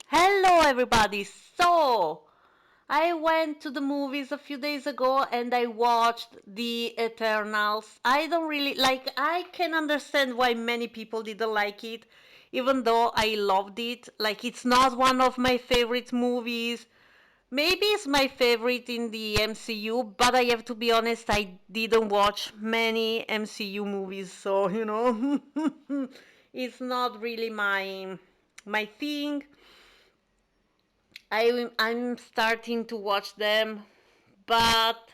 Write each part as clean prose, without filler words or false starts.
Hello, everybody. So, I went to the movies a few days ago and I watched The Eternals. I don't really like, I can understand why many people didn't like it, even though I loved it. Like, it's not one of my favorite movies. Maybe it's my favorite in the MCU, but I have to be honest, I didn't watch many MCU movies, so it's not really my thing. I'm starting to watch them, but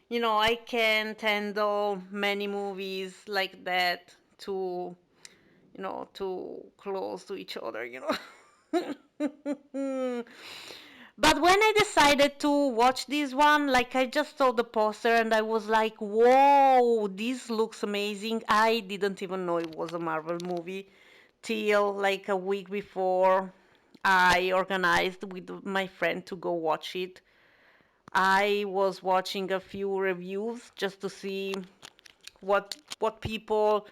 I can't handle many movies like that too close to each other. But when I decided to watch this one, like I just saw the poster and I was like, whoa, this looks amazing. I didn't even know it was a Marvel movie till like a week before I organized with my friend to go watch it. I was watching a few reviews just to see what people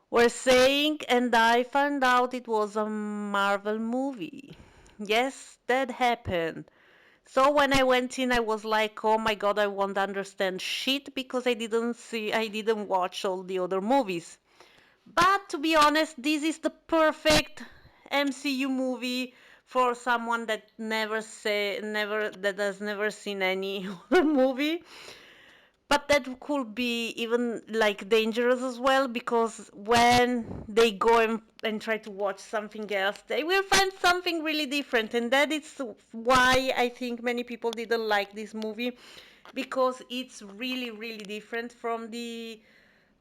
were saying, and I found out it was a Marvel movie. Yes, that happened. So when I went in, I was like, "Oh my god, I won't understand shit because I didn't watch all the other movies." But to be honest, this is the perfect MCU movie for someone that has never seen any other movie. But that could be even like dangerous as well because when they go and try to watch something else, they will find something really different, and that is why I think many people didn't like this movie because it's really really different from the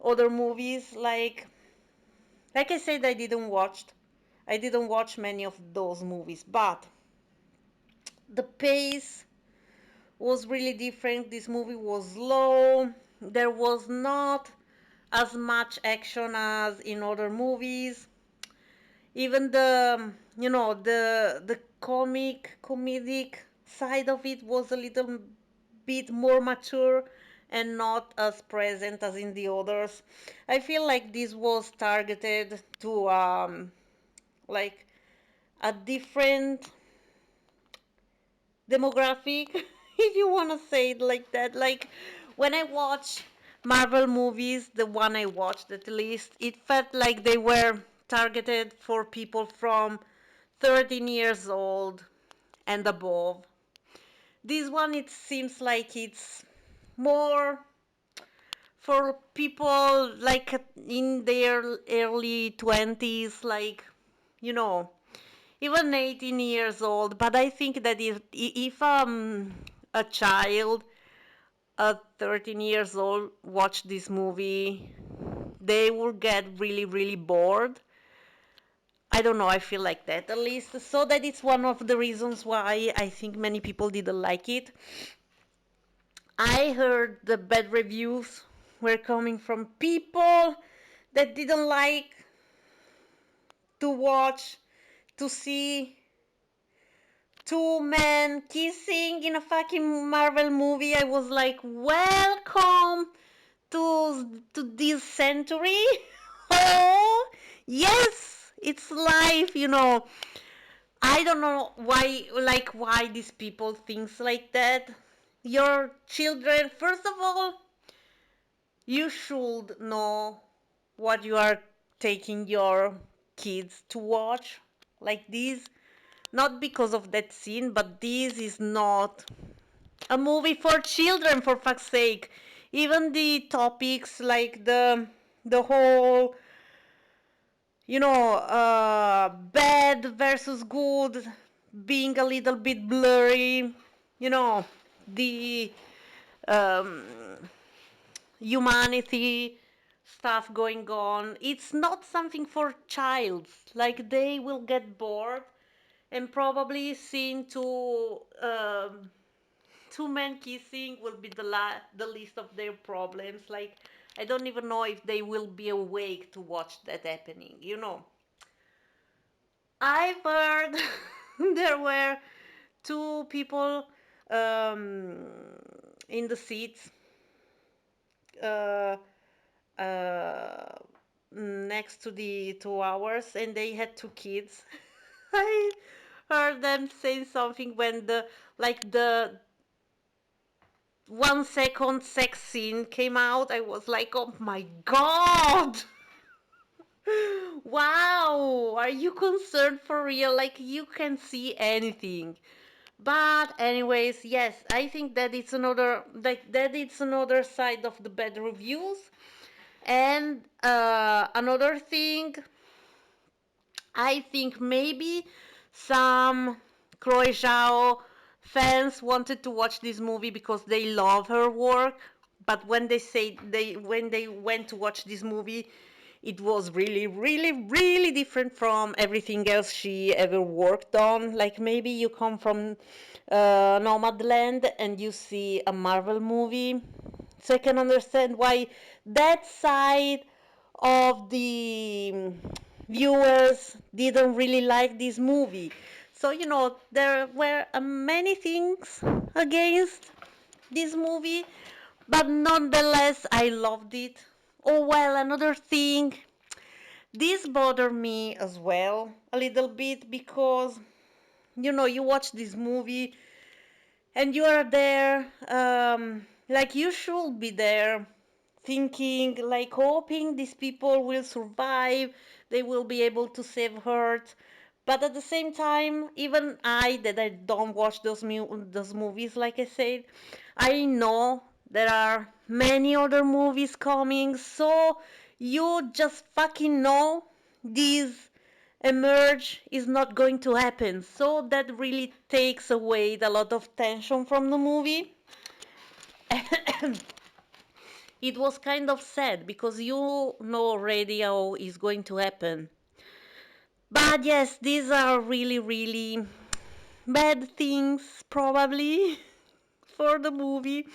other movies. Like I said, I didn't watch many of those movies, but the pace was really different. This movie was slow. There was not as much action as in other movies. Even the comedic side of it was a little bit more mature and not as present as in the others. I feel like this was targeted to like a different demographic, if you want to say it like that. Like when I watch Marvel movies, the one I watched at least, it felt like they were targeted for people from 13 years old and above. This one, it seems like it's more for people like in their early 20s, like, you know, even 18 years old. But I think that if a child at 13 years old watch this movie, they will get really really bored. I don't know, I feel like that at least. So that it's one of the reasons why I think many people didn't like it. I heard the bad reviews were coming from people that didn't like to watch, to see two men kissing in a fucking Marvel movie. I was like, welcome to this century. Oh, yes, it's life. I don't know why these people thinks like that. Your children, first of all, you should know what you are taking your kids to watch like this. Not because of that scene, but this is not a movie for children, for fuck's sake. Even the topics like the whole bad versus good being a little bit blurry, the um, humanity stuff going on. It's not something for childs. Like they will get bored and probably seeing two men kissing will be the least of their problems. Like I don't even know if they will be awake to watch that happening. I've heard there were two people in the seats uh, uh, next to the 2 hours, and they had two kids. I heard them saying something when the 1 second sex scene came out. I was like, oh my god! Wow, are you concerned for real? Like, you can see anything. But anyways, yes, I think that it's another side of the bad reviews. And another thing, I think maybe some Chloe Zhao fans wanted to watch this movie because they love her work, but when they went to watch this movie, it was really, really, really different from everything else she ever worked on. Like maybe you come from Nomadland and you see a Marvel movie, so I can understand why that side of the viewers didn't really like this movie. So, there were many things against this movie, but nonetheless, I loved it. Oh, well, another thing, this bothered me as well a little bit because, you watch this movie and you are there, like you should be there, thinking, like hoping these people will survive, they will be able to save Earth. But at the same time, even that I don't watch those movies, like I said, I know there are many other movies coming, so you just fucking know these emerge is not going to happen. So that really takes away a lot of tension from the movie. It was kind of sad because you know already how it's going to happen. But yes, these are really, really bad things, probably, for the movie.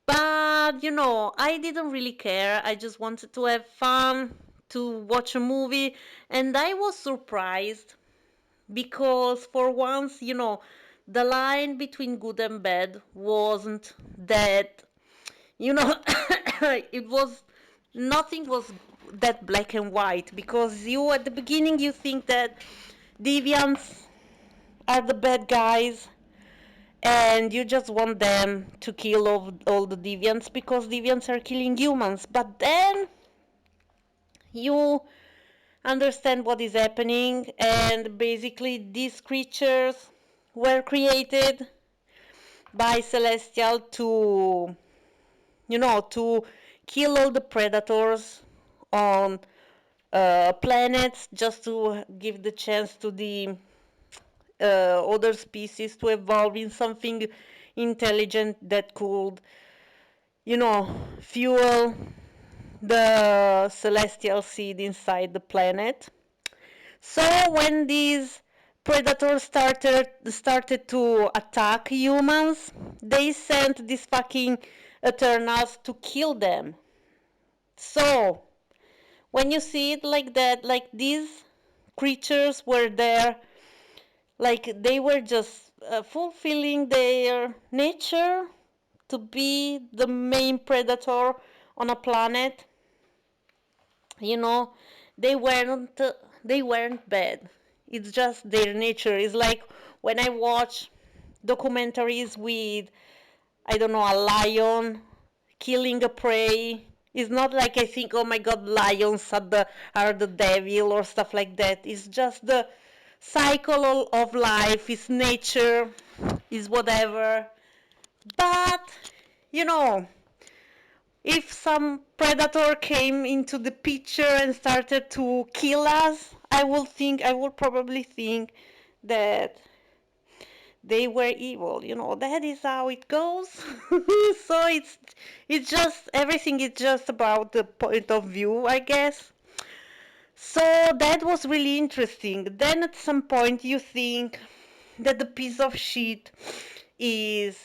But I didn't really care. I just wanted to have fun, to watch a movie, and I was surprised because for once, the line between good and bad wasn't that, you know, it was, nothing was that black and white, because you, at the beginning, you think that deviants are the bad guys and you just want them to kill all the deviants because deviants are killing humans. But then you understand what is happening, and basically these creatures were created by Celestial to kill all the predators on planets, just to give the chance to the other species to evolve in something intelligent that could, fuel the celestial seed inside the planet. So when these predators started to attack humans, they sent these fucking Eternals to kill them. So when you see it like that, like these creatures were there, like they were just fulfilling their nature to be the main predator on a planet. you know they weren't bad. It's just their nature. It's like when I watch documentaries with, I don't know, a lion killing a prey. It's not like I think, oh my god, lions are the devil or stuff like that. It's just the cycle of life. It's nature. Is whatever. But you know if some predator came into the picture and started to kill us, I would probably think that they were evil. That is how it goes. So it's just everything is just about the point of view, I guess. So that was really interesting. Then at some point you think that the piece of shit is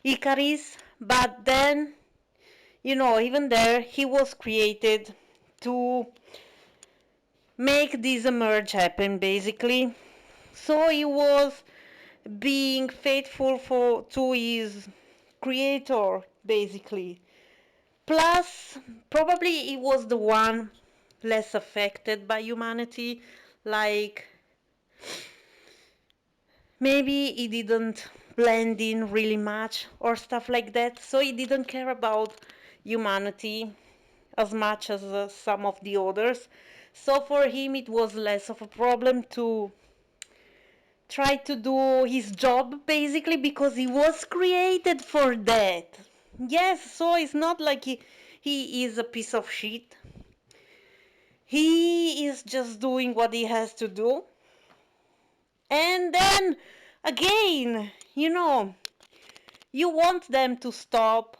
Icarus, but then even there, he was created to make this emerge happen, basically. So he was being faithful to his creator, basically. Plus, probably he was the one less affected by humanity. Like, maybe he didn't blend in really much or stuff like that, so he didn't care about humanity as much as some of the others. So for him, it was less of a problem to try to do his job, basically, because he was created for that. Yes, so it's not like he is a piece of shit. He is just doing what he has to do. And then again, you want them to stop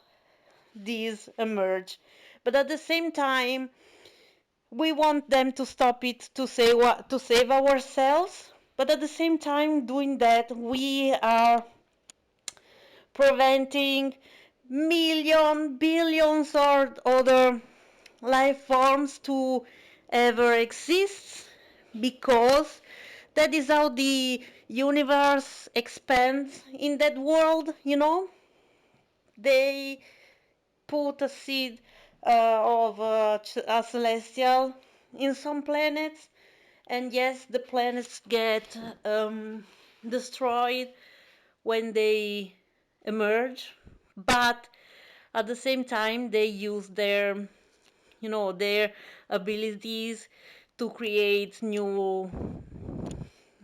this emerge, but at the same time, we want them to stop it to save ourselves. But at the same time, doing that, we are preventing million, billions or other life forms to ever exist, because that is how the universe expands in that world. They put a seed of a celestial in some planets, and yes, the planets get destroyed when they emerge, but at the same time they use their abilities to create new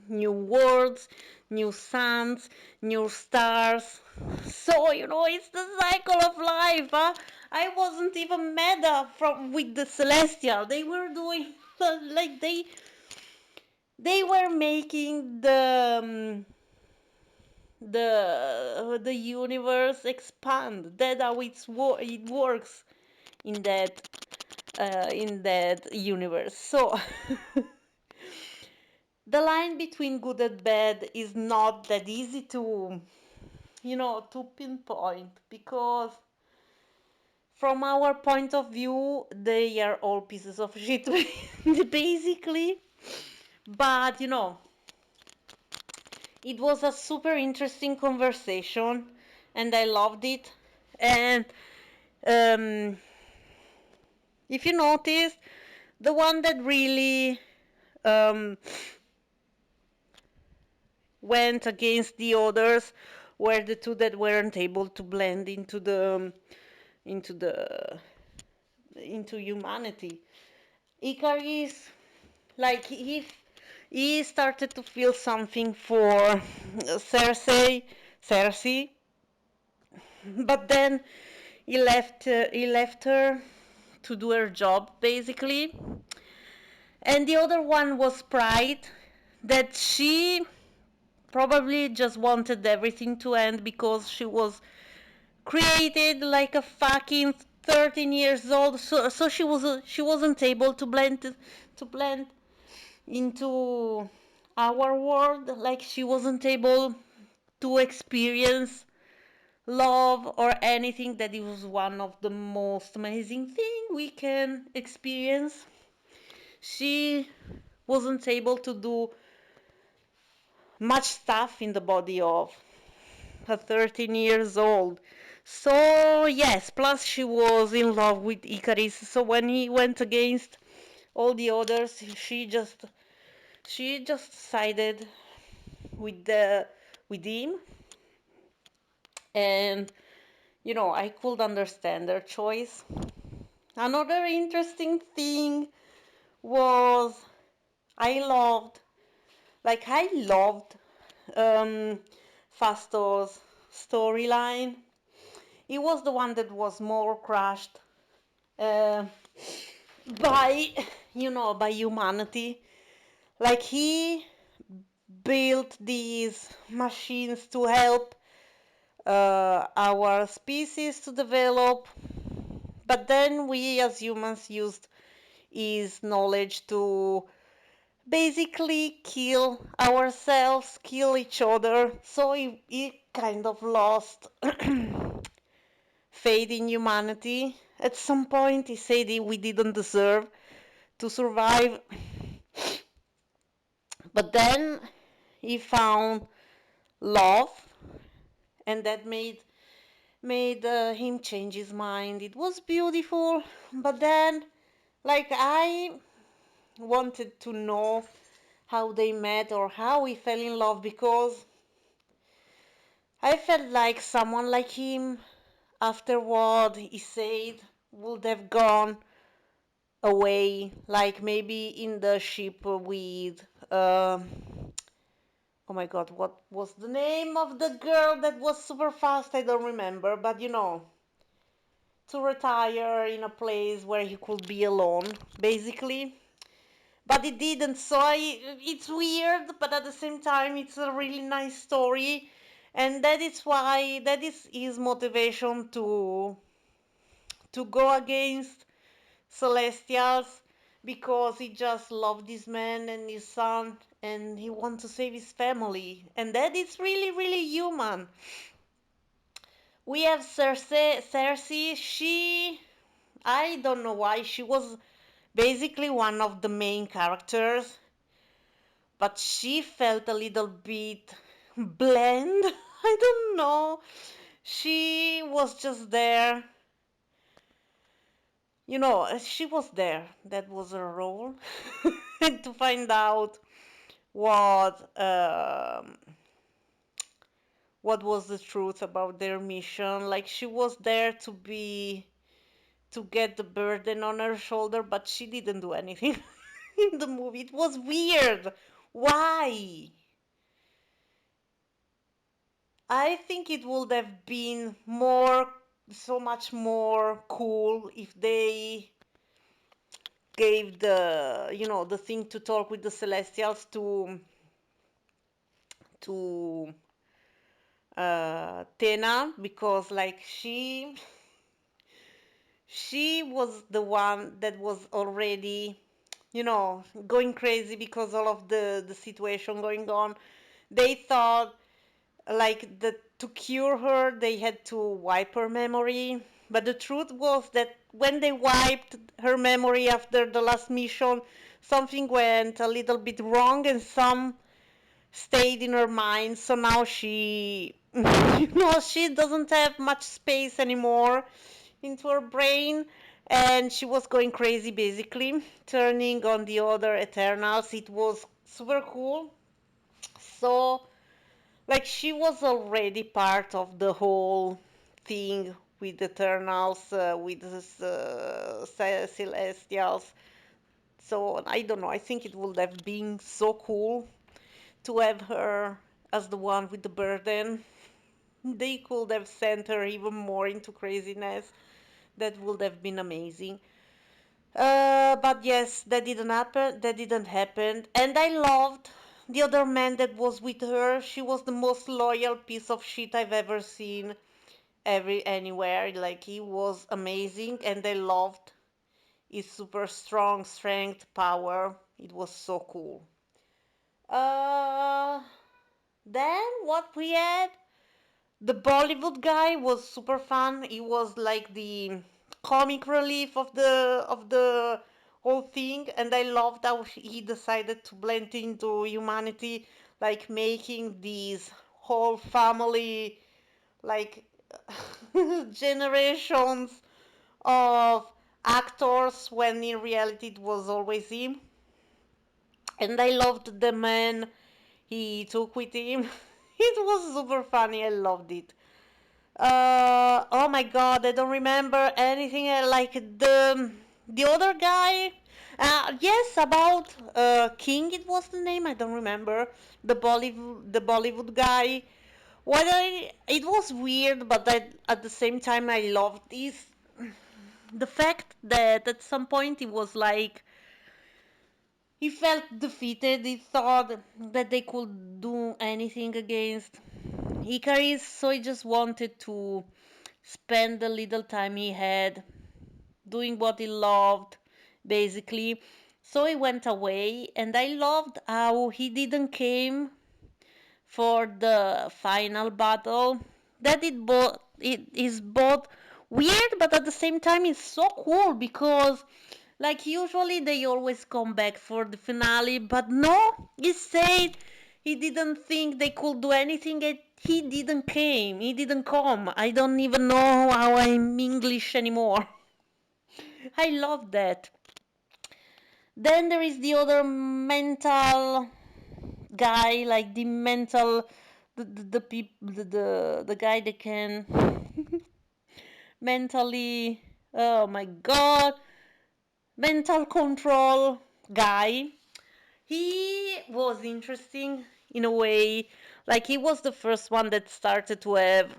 worlds, new suns, new stars. So it's the cycle of life. Huh? I wasn't even mad from with the celestial. They were doing like they were making the universe expand. That's how it works in that universe. So the line between good and bad is not that easy to pinpoint, because from our point of view they are all pieces of shit basically. But it was a super interesting conversation and I loved it. And um, if you notice, the one that really um, went against the others were the two that weren't able to blend into the into humanity. Icarus, like he started to feel something for Cersei, but then he left her to do her job basically. And the other one was pride, that she probably just wanted everything to end because she was created like a fucking 13 years old. So she wasn't able to blend into our world. Like, she wasn't able to experience love or anything. That it was one of the most amazing thing we can experience. She wasn't able to do much stuff in the body of a 13 years old. So yes, plus she was in love with Icarus. So when he went against all the others, she just sided with him. And I could understand their choice. Another interesting thing was, I loved I loved um, Fasto's storyline. It was the one that was more crushed uh, by by humanity. Like, he built these machines to help our species to develop, but then we as humans used his knowledge to basically kill ourselves, kill each other. So he kind of lost faith in humanity. At some point, he said we didn't deserve to survive, but then he found love, and that made him change his mind. It was beautiful, but then, like, I wanted to know how they met or how he fell in love, because I felt like someone like him, after what he said, would have gone away, like maybe in the ship with. Oh my god, what was the name of the girl that was super fast? I don't remember, but to retire in a place where he could be alone, basically. But it didn't, so it's weird, but at the same time, it's a really nice story, and that is his motivation to go against Celestials, because he just loved this man and his son, and he wants to save his family, and that is really, really human. We have Cersei. I don't know why, she was basically one of the main characters, but she felt a little bit bland. I don't know. She was just there. She was there. That was her role. To find out what was the truth about their mission. Like, she was there to get the burden on her shoulder, but she didn't do anything in the movie. It was weird. Why? I think it would have been so much more cool if they gave the thing to talk with the Celestials to Tena, because like she was the one that was already going crazy because all of the situation going on. They thought like that to cure her they had to wipe her memory, but the truth was that when they wiped her memory after the last mission, something went a little bit wrong and some stayed in her mind. So now she she doesn't have much space anymore into her brain, and she was going crazy, basically turning on the other Eternals. It was super cool. So like, she was already part of the whole thing with Eternals, with Celestials. So I don't know. I think it would have been so cool to have her as the one with the burden. They could have sent her even more into craziness. That would have been amazing. But yes, that didn't happen. That didn't happen. And I loved the other man that was with her. She was the most loyal piece of shit I've ever seen anywhere. Like, he was amazing, and I loved his super strong strength, power. It was so cool. Uh, then what we had, the Bollywood guy was super fun. He was like the comic relief of the whole thing, and I loved how he decided to blend into humanity, like making these whole family, like generations of actors, when in reality it was always him. And I loved the man he took with him. It was super funny. I loved it. Oh my god, I don't remember anything. Like the other guy. Yes, about King. It was the name. I don't remember. The Bollywood guy. It was weird, but at the same time I loved this. The fact that at some point he was like, he felt defeated. He thought that they could do anything against Icarus, so he just wanted to spend the little time he had doing what he loved, basically. So he went away, and I loved how he didn't came for the final battle. That it is both weird, but at the same time it's so cool, because like usually they always come back for the finale, but no, he said he didn't think they could do anything, and he didn't come. I don't even know how I'm English anymore. I love that. Then there is the other mental guy, like the mental, the guy that can mentally, oh my god, mental control guy. He was interesting in a way, like he was the first one that started to have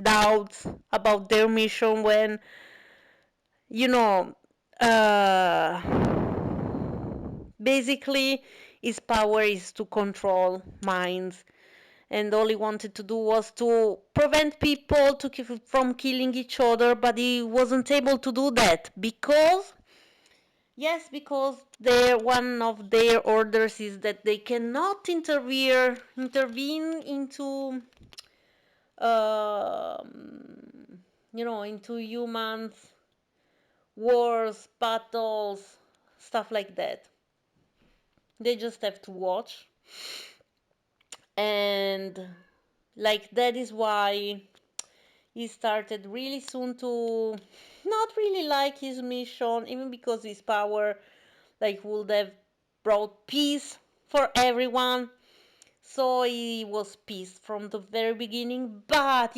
doubts about their mission when, you know, uh, basically his power is to control minds, and all he wanted to do was to prevent people from killing each other, but he wasn't able to do that because, yes, because one of their orders is that they cannot intervene into, into humans, wars, battles, stuff like that. They just have to watch, and like that is why he started really soon to not really like his mission, even because his power like would have brought peace for everyone. So he was peace from the very beginning. But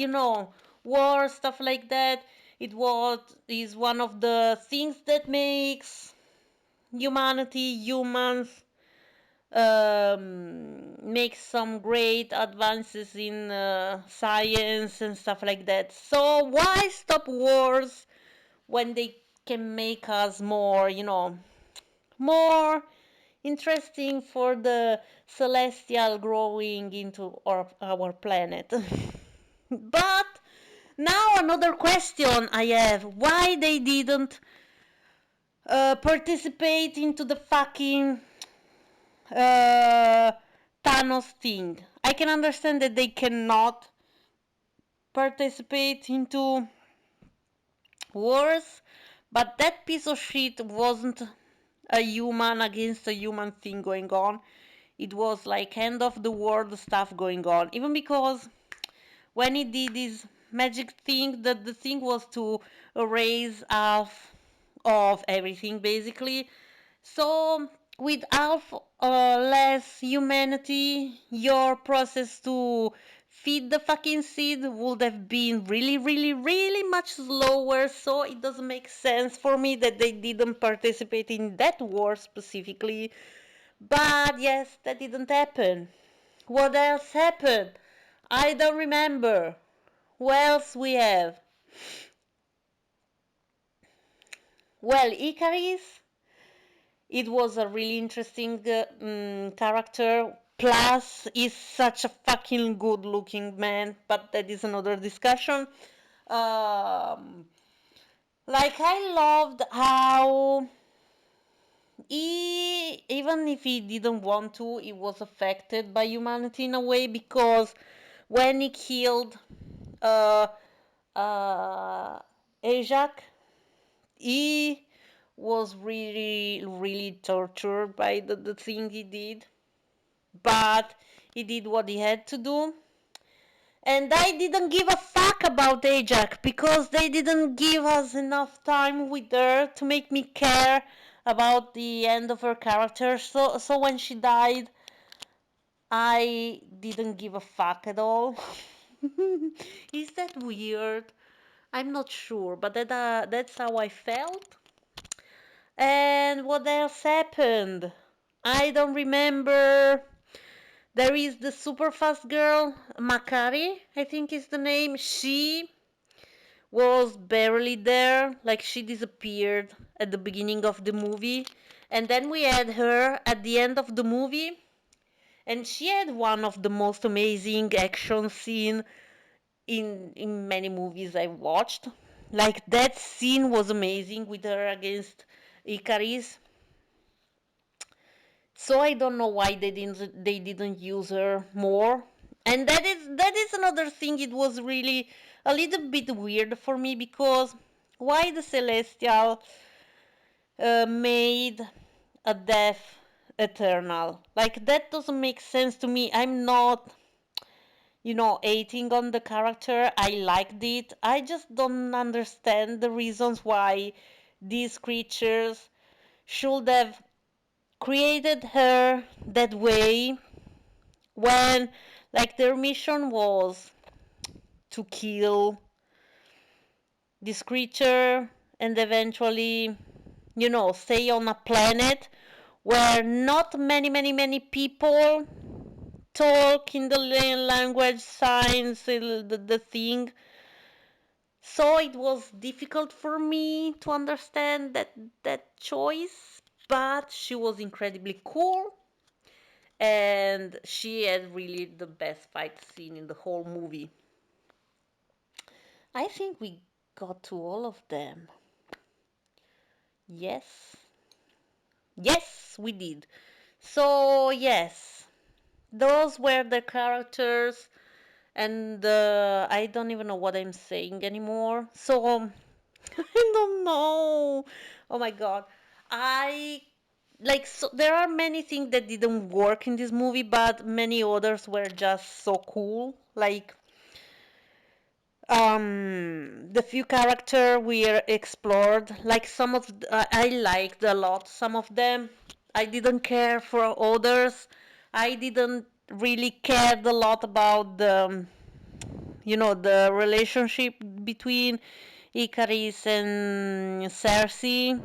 war, stuff like that, it was is one of the things that makes humans, make some great advances in science and stuff like that. So why stop wars when they can make us more, more interesting for the celestial growing into our planet? But now another question I have: why they didn't participate into the fucking uh, Thanos thing? I can understand that they cannot participate into wars, but that piece of shit wasn't a human against a human thing going on. It was like end of the world stuff going on. Even because when he did this magic thing, that the thing was to erase half of everything basically. So with half less humanity, your process to feed the fucking seed would have been really, really, really much slower. So it doesn't make sense for me that they didn't participate in that war specifically. But yes, that didn't happen. What else happened? I don't remember. Who else we have? Well, Icarus, it was a really interesting character. Plus, he's such a fucking good looking man, but that is another discussion. Um, like, I loved how even if he didn't want to, he was affected by humanity in a way, because when he killed uh, uh, Ajak, he was really, really tortured by the thing he did, but he did what he had to do. And I didn't give a fuck about Ajak because they didn't give us enough time with her to make me care about the end of her character. So when she died, I didn't give a fuck at all. Is that weird? I'm not sure, but that's how I felt. And what else happened? I don't remember. There is the super fast girl, Makari, I think is the name. She was barely there, like she disappeared at the beginning of the movie. And then we had her at the end of the movie, and she had one of the most amazing action scene in many movies I've watched. Like that scene was amazing with her against Icarus. So I don't know why they didn't use her more. And that is another thing. It was really a little bit weird for me, because why the Celestial made a death eternal? Like that doesn't make sense to me. I'm not hating on the character. I liked it. I just don't understand the reasons why these creatures should have created her that way, when like their mission was to kill this creature and eventually, stay on a planet where not many people talk in the language, signs, the thing. So it was difficult for me to understand that choice, but she was incredibly cool, and she had really the best fight scene in the whole movie. I think we got to all of them. Yes. Yes, we did. So, yes, those were the characters, and I don't even know what I'm saying anymore. So, I don't know. Oh my god. I like so there are many things that didn't work in this movie, but many others were just so cool. Like the few character we explored, like some of I liked a lot some of them. I didn't care for others. I didn't really cared a lot about the relationship between Icarus and Cersei.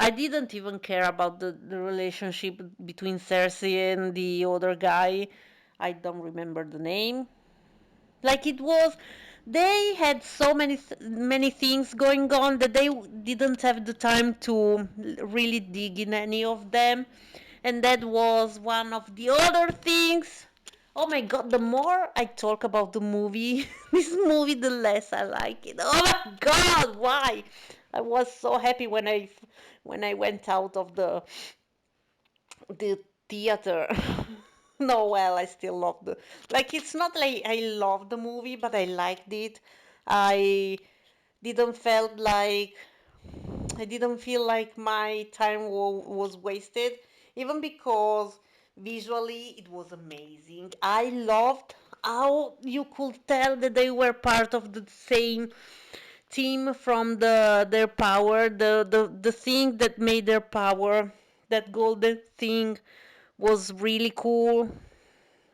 I didn't even care about the relationship between Cersei and the other guy. I don't remember the name. Like it was, they had so many things going on that they didn't have the time to really dig in any of them, and that was one of the other things. Oh my god, the more I talk about the movie, this movie, the less I like it. Oh my god, why? I was so happy when I went out of the theater. No, well, I still love the, like, it's not like I love the movie, but I liked it. I didn't felt like I didn't feel like my time was wasted, even because visually it was amazing. I loved how you could tell that they were part of the same team from their power, the thing that made their power, that golden thing was really cool.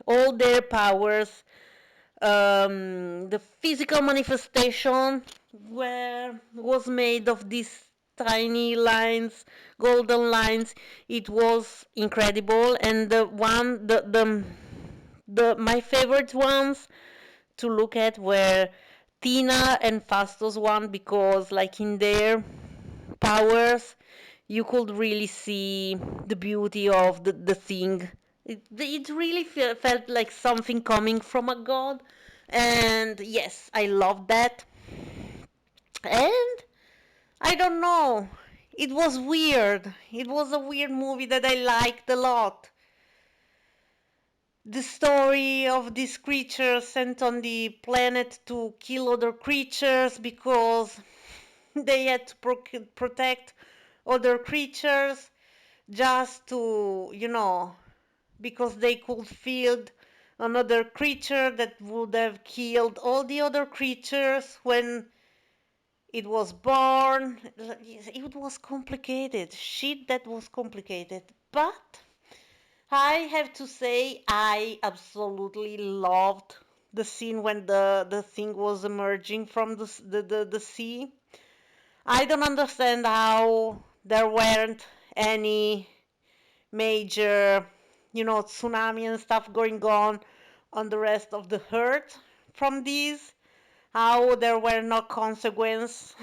All their powers, the physical manifestation was made of these tiny lines, golden lines. It was incredible, and the my favorite ones to look at were Tina and Fasto's one, because like in their powers you could really see the beauty of the thing. It really felt like something coming from a god, and yes, I love that. And I don't know, it was weird. It was a weird movie that I liked a lot. The story of these creatures sent on the planet to kill other creatures because they had to protect other creatures, just to, because they could field another creature that would have killed all the other creatures when it was born. It was complicated. Shit, that was complicated. But I have to say, I absolutely loved the scene when the thing was emerging from the sea. I don't understand how there weren't any major, tsunami and stuff going on the rest of the earth from these. How there were no consequences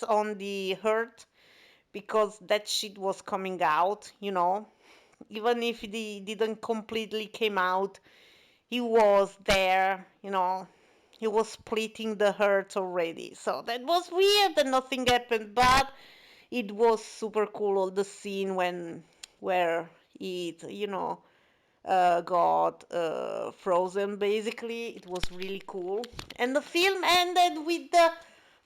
on the earth because that shit was coming out. Even if it didn't completely came out, he was there. He was splitting the earth already. So that was weird and nothing happened, but it was super cool, all the scene where it got frozen. Basically, it was really cool, and the film ended with the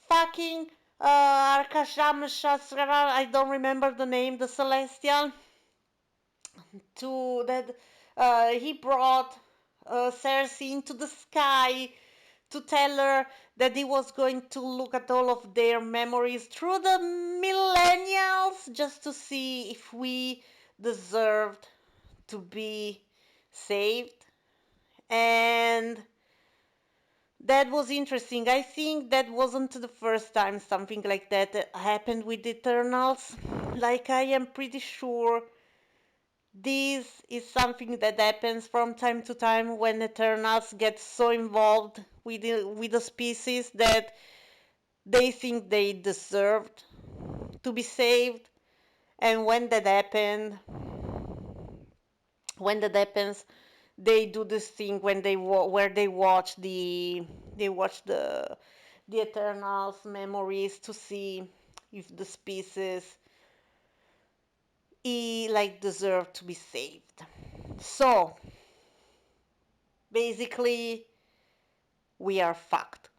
fucking Arkasham Shastra, I don't remember the name, the celestial, to that he brought Cersei into the sky to tell her that he was going to look at all of their memories through the millennials, just to see if we deserved to be saved. And that was interesting. I think that wasn't the first time something like that happened with Eternals. Like, I am pretty sure this is something that happens from time to time when Eternals get so involved with the species that they think they deserved to be saved. And when that happens, they do this thing when where they watch the Eternals memories to see if the species like deserve to be saved. So basically, we are fucked.